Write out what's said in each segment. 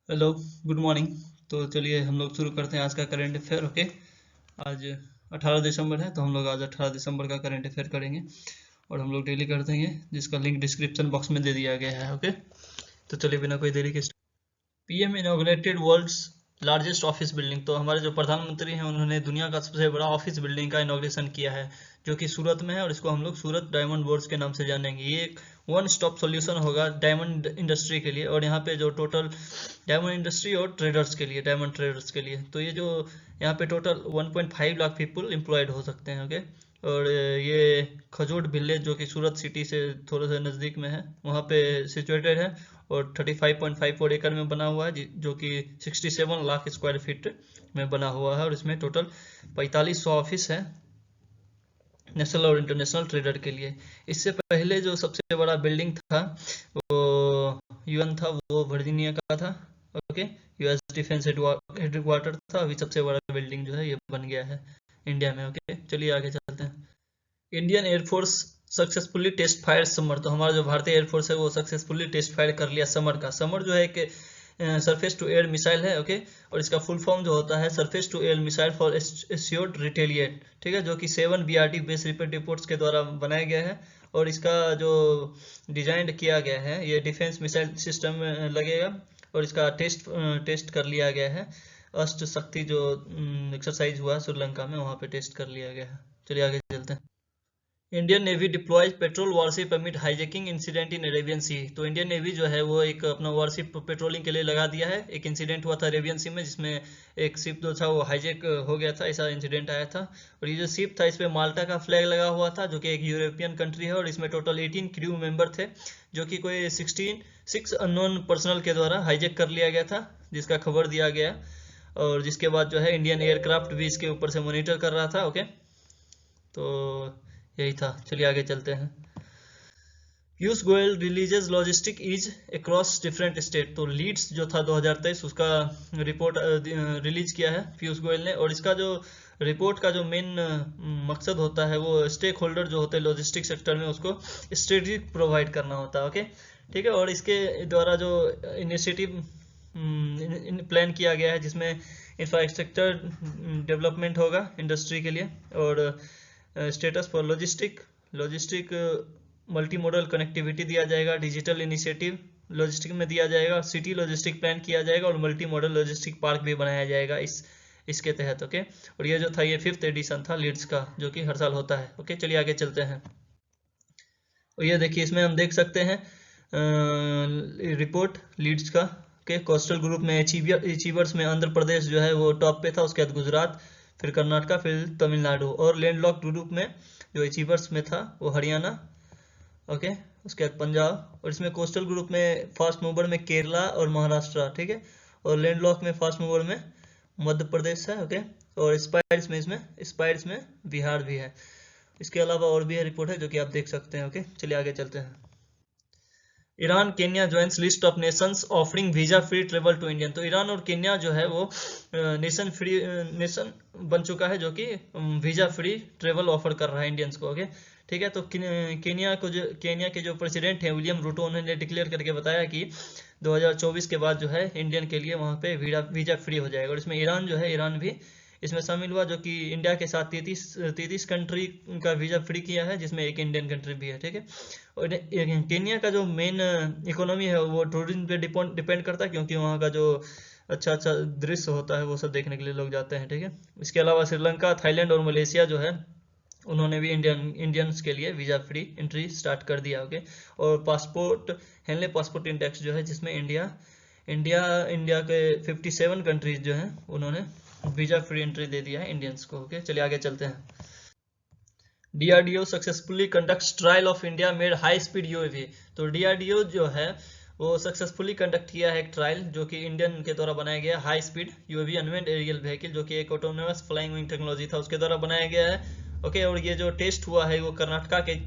Hello, good morning. तो चलिए हम लोग शुरू करते हैं आज का करंट अफेयर। ओके, आज 18 दिसंबर है, तो हम लोग आज 18 दिसंबर का करंट अफेयर करेंगे और हम लोग डेली करते हैं, जिसका लिंक डिस्क्रिप्शन बॉक्स में दे दिया गया है। ओके, तो चलिए बिना कोई देरी के PM inaugurated world's largest office building. तो हमारे जो प्रधानमंत्री हैं उन्होंने दुनिया का सबसे बड़ा ऑफिस बिल्डिंग का इनॉग्रेशन किया है, जो कि सूरत में है, और इसको हम लोग सूरत डायमंड बोर्ड्स के नाम से जानेंगे। ये एक वन स्टॉप सॉल्यूशन होगा डायमंड इंडस्ट्री के लिए, और यहाँ पे जो टोटल डायमंड इंडस्ट्री और ट्रेडर्स के लिए, डायमंड ट्रेडर्स के लिए, तो ये जो यहाँ पे टोटल 1.5 लाख पीपल एम्प्लॉयड हो सकते हैं। ओके, और ये खजूर विलेज जो कि सूरत सिटी से थोड़ा सा नज़दीक में है, वहाँ पे सिचुएटेड है, और 35.54 एकड़ में बना हुआ है, जो कि 67 लाख स्क्वायर फीट में बना हुआ है, और इसमें टोटल 4500 ऑफिस है नेशनल और इंटरनेशनल ट्रेडर के लिए। इससे पहले जो सबसे बड़ा बिल्डिंग था वो यूएन था, वो वर्जीनिया का था। ओके, यूएस डिफेंस हेडक्वार्टर था। अभी सबसे बड़ा बिल्डिंग जो है ये बन गया है इंडिया में। ओके, चलिए आगे चलते हैं। Indian air force successfully test fire SAMAR. तो हमारा जो भारतीय एयरफोर्स है वो सक्सेसफुली टेस्ट फायर कर लिया समर का। समर जो है एक सरफेस टू एयर मिसाइल है। ओके, और इसका फुल फॉर्म जो होता है surface to air missile for assured retaliate, ठीक है, जो कि 7 बीआरटी बेस रिपोर्ट्स के द्वारा बनाया गया है, और इसका जो डिजाइन किया गया है ये डिफेंस मिसाइल सिस्टम में लगेगा, और इसका टेस्ट कर लिया गया है। अष्ट शक्ति जो एक्सरसाइज हुआ श्रीलंका में, वहाँ पे टेस्ट कर लिया गया है। चलिए आगे चलते हैं। Indian Navy deploys patrol warship amid hijacking incident in Arabian Sea. तो इंडियन नेवी जो है वो एक अपना वॉरशिप पेट्रोलिंग के लिए लगा दिया है। एक इंसिडेंट हुआ था अरेबियन सी में, जिसमें एक शिप जो था वो हाईजैक हो गया था, ऐसा इंसिडेंट आया था। और ये जो शिप था इस पे माल्टा का फ्लैग लगा हुआ था, जो कि एक यूरोपियन कंट्री है, और इसमें टोटल 18 क्रू मेंबर थे, जो कि कोई 6 अननोन पर्सनल के द्वारा हाईजैक कर लिया गया था, जिसका खबर दिया गया। और जिसके बाद जो है इंडियन एयरक्राफ्ट भी इसके ऊपर से मॉनिटर कर रहा था। ओके, तो यही था। चलिए आगे चलते हैं। Piyush Goyal releases logistic is across different state. तो लीड्स जो था 2023 उसका रिपोर्ट रिलीज किया है पीयूष गोयल ने, और इसका जो रिपोर्ट का जो मेन मकसद होता है वो स्टेक होल्डर जो होते हैं लॉजिस्टिक सेक्टर में, उसको स्ट्रेटजी प्रोवाइड करना होता है। ओके, ठीक है, और इसके द्वारा जो इनिशिएटिव प्लान किया गया है, जिसमें इंफ्रास्ट्रक्चर डेवलपमेंट होगा इंडस्ट्री के लिए, और status for logistic multi modal connectivity दिया जाएगा, डिजिटल इनिशिएटिव लॉजिस्टिक में दिया जाएगा, सिटी लॉजिस्टिक प्लान किया जाएगा, और मल्टी मॉडल लॉजिस्टिक पार्क भी बनाया जाएगा इसके तहत। ओके, और ये जो था ये 5th एडिशन था लीड्स का, जो कि हर साल होता है। ओके, चलिए आगे चलते हैं। और ये देखिए, इसमें हम देख सकते हैं रिपोर्ट लीड्स का के कोस्टल ग्रुप में अचीवर्स में आंध्र प्रदेश जो है वो टॉप पे था, उसके बाद गुजरात, फिर कर्नाटका, फिर तमिलनाडु, और लैंडलॉक्ड ग्रुप में जो अचीवर्स में था वो हरियाणा। ओके, उसके बाद पंजाब, और इसमें कोस्टल ग्रुप में फास्ट मूवर में केरला और महाराष्ट्र, ठीक है, और लैंडलॉक में फास्ट मूवर में मध्य प्रदेश है। ओके, और स्पाइड्स में बिहार भी है। इसके अलावा और भी है रिपोर्ट है जो कि आप देख सकते हैं। ओके, चलिए आगे चलते हैं। Iran Kenya joins list of nations offering visa free travel to Indian. तो ईरान और केन्या जो है वो नेशन बन चुका है, जो कि वीजा फ्री ट्रेवल ऑफर कर रहा है इंडियंस को। ओके, ठीक है, तो केन्या के जो प्रेसिडेंट हैं विलियम रूटो, उन्होंने डिक्लेयर करके बताया कि 2024 के बाद जो है इंडियन के लिए वहाँ पे वीजा फ्री हो जाएगा। और इसमें ईरान जो है, ईरान भी इसमें शामिल हुआ, जो कि इंडिया के साथ 33 कंट्री का वीजा फ्री किया है, जिसमें एक इंडियन कंट्री भी है। ठीक है, और केन्या का जो मेन इकोनॉमी है वो टूरिज्म पे डिपेंड करता है, क्योंकि वहाँ का जो अच्छा अच्छा दृश्य होता है वो सब देखने के लिए लोग जाते हैं। ठीक है, इसके अलावा श्रीलंका, थाईलैंड और मलेशिया जो है उन्होंने भी इंडियंस के लिए वीजा फ्री एंट्री स्टार्ट कर दिया। ओके, और हेनले पासपोर्ट इंडेक्स जो है, जिसमें इंडिया के 57 कंट्रीज जो हैं उन्होंने वीजा फ्री एंट्री दे दिया है इंडियंस को। ओके, चलिए आगे चलते हैं। DRDO successfully conducts trial of India made high speed UAV. तो डीआरडीओ जो है वो सक्सेसफुली कंडक्ट किया है एक ट्रायल, जो कि इंडियन के द्वारा बनाया गया high speed UAV unmanned aerial vehicle, जो कि एक ऑटोनोमस फ्लाइंग विंग टेक्नोलॉजी था, उसके द्वारा बनाया गया है। ओके, और ये जो टेस्ट हुआ है वो कर्नाटका के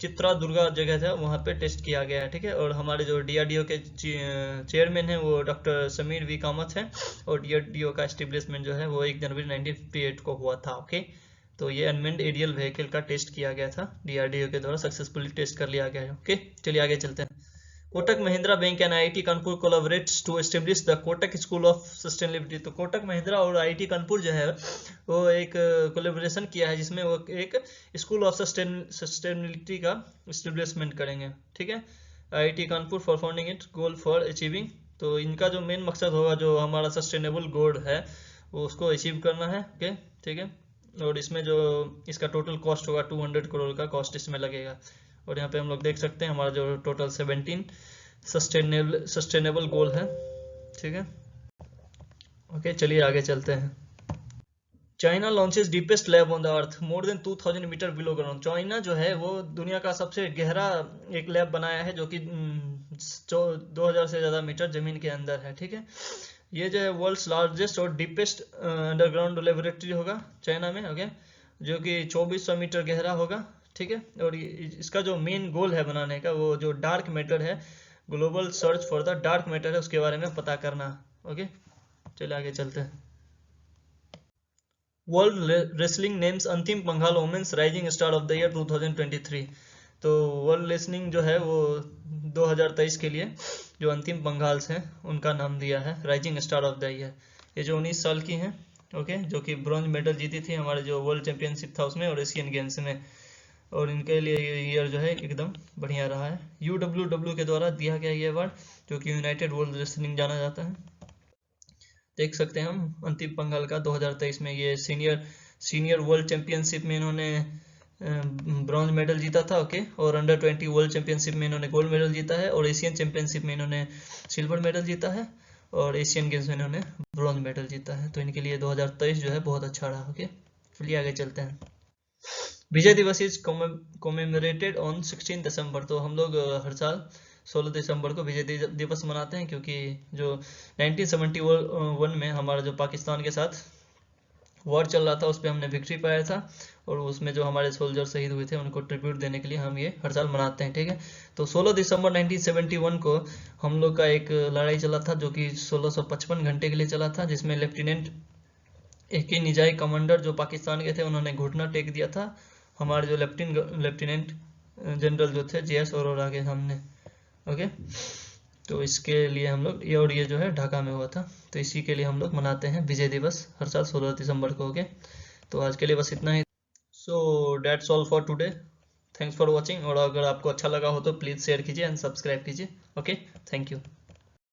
चित्रादुर्गा जगह था, वहाँ पे टेस्ट किया गया है। ठीक है, और हमारे जो डीआरडीओ के चेयरमैन हैं वो डॉक्टर समीर वी कामत हैं, और डीआरडीओ का एस्टेब्लिशमेंट जो है वो 1 जनवरी 1958 को हुआ था। ओके, तो ये अनमैन्ड एरियल व्हीकल का टेस्ट किया गया था, डीआरडीओ के द्वारा सक्सेसफुली टेस्ट कर लिया गया है। ओके, चलिए आगे चलते हैं। Kotak Mahindra Bank and IIT Kanpur collaborates to establish the Kotak School of Sustainability. तो कोटक महिंद्रा और आईआईटी कानपुर जो है वो एक कोलैबोरेशन किया है जिसमें वो एक स्कूल ऑफ सस्टेनेबिलिटी का एस्टेब्लिशमेंट करेंगे। ठीक है, IIT Kanpur for founding it goal for achieving. तो इनका जो मेन मकसद होगा जो हमारा सस्टेनेबल गोल है वो उसको अचीव करना है। ओके, ठीक है। और इसमें जो इसका टोटल कॉस्ट होगा 200 करोड़ का कॉस्ट इसमें लगेगा। और यहाँ पे हम लोग देख सकते हैं हमारा जो टोटल 17 सस्टेनेबल गोल है। ठीक है, ओके, चलिए आगे चलते हैं। China launches deepest lab on the earth more than 2000 metre below ground. China जो है वो दुनिया का सबसे गहरा एक लैब बनाया है जो कि 2000 से ज़्यादा मीटर जमीन के अंदर है। ठीक है, ये जो है वर्ल्ड्स लार्जेस्ट और डीपेस्ट अंडरग्राउंड लेबोरेटरी होगा चाइना में। ओके, जो कि 2400 मीटर गहरा होगा। ठीक है, और इसका जो मेन गोल है बनाने का वो जो डार्क मैटर है, global search for the dark matter है, उसके बारे में पता करना। ओके, चलिए आगे चलते हैं। World wrestling names Antim Panghal women's rising star of the year 2023। तो वर्ल्ड रेसलिंग जो है वो 2023 के लिए जो अंतिम पंघाल्स हैं उनका नाम दिया है rising star of the year. ये जो 19 साल की हैं, ओके, जो कि ब्रॉन्ज मेडल जीती थी हमारे जो वर्ल्ड चैंपियनशिप था उसमें और एशियन गेम्स में, और इनके लिए ये ईयर जो है एकदम बढ़िया रहा है। UWW के द्वारा दिया गया ये अवार्ड जो कि यूनाइटेड वर्ल्ड रेसलिंग जाना जाता है। देख सकते हैं हम अंतिम पंघाल का 2023 में ये सीनियर वर्ल्ड चैंपियनशिप में इन्होंने ब्रॉन्ज मेडल जीता था। ओके, और अंडर 20 वर्ल्ड चैंपियनशिप में इन्होंने गोल्ड मेडल जीता है और एशियन चैंपियनशिप में इन्होंने सिल्वर मेडल जीता है और एशियन गेम्स में इन्होंने ब्रॉन्ज मेडल जीता है। तो इनके लिए 2023 जो है बहुत अच्छा रहा। ओके, चलिए आगे चलते हैं। विजय दिवस इज कॉमेमोरेटेड ऑन 16 दिसंबर। तो हम लोग हर साल 16 दिसंबर को विजय दिवस मनाते हैं क्योंकि जो 1971 में हमारा जो पाकिस्तान के साथ वॉर चल रहा था उस पर हमने विक्ट्री पाया था और उसमें जो हमारे सोल्जर शहीद हुए थे उनको ट्रिब्यूट देने के लिए हम ये हर साल मनाते हैं। ठीक है, तो 16 दिसंबर 1971 को हम लोग का एक लड़ाई चला था जो कि 1655 घंटे के लिए चला था, जिसमें लेफ्टिनेंट एक ही निजाई कमांडर जो पाकिस्तान के थे उन्होंने घुटना टेक दिया था हमारे जो लेफ्टिनेंट जनरल जो थे JS अरोड़ा के सामने। ओके, तो इसके लिए हम लोग ये जो है ढाका में हुआ था, तो इसी के लिए हम लोग मनाते हैं विजय दिवस हर साल 16 दिसंबर को। ओके, तो आज के लिए बस इतना ही। So that's all for today, thanks for watching. और अगर आपको अच्छा लगा हो तो प्लीज़ शेयर कीजिए एंड सब्सक्राइब कीजिए। Okay, thank you.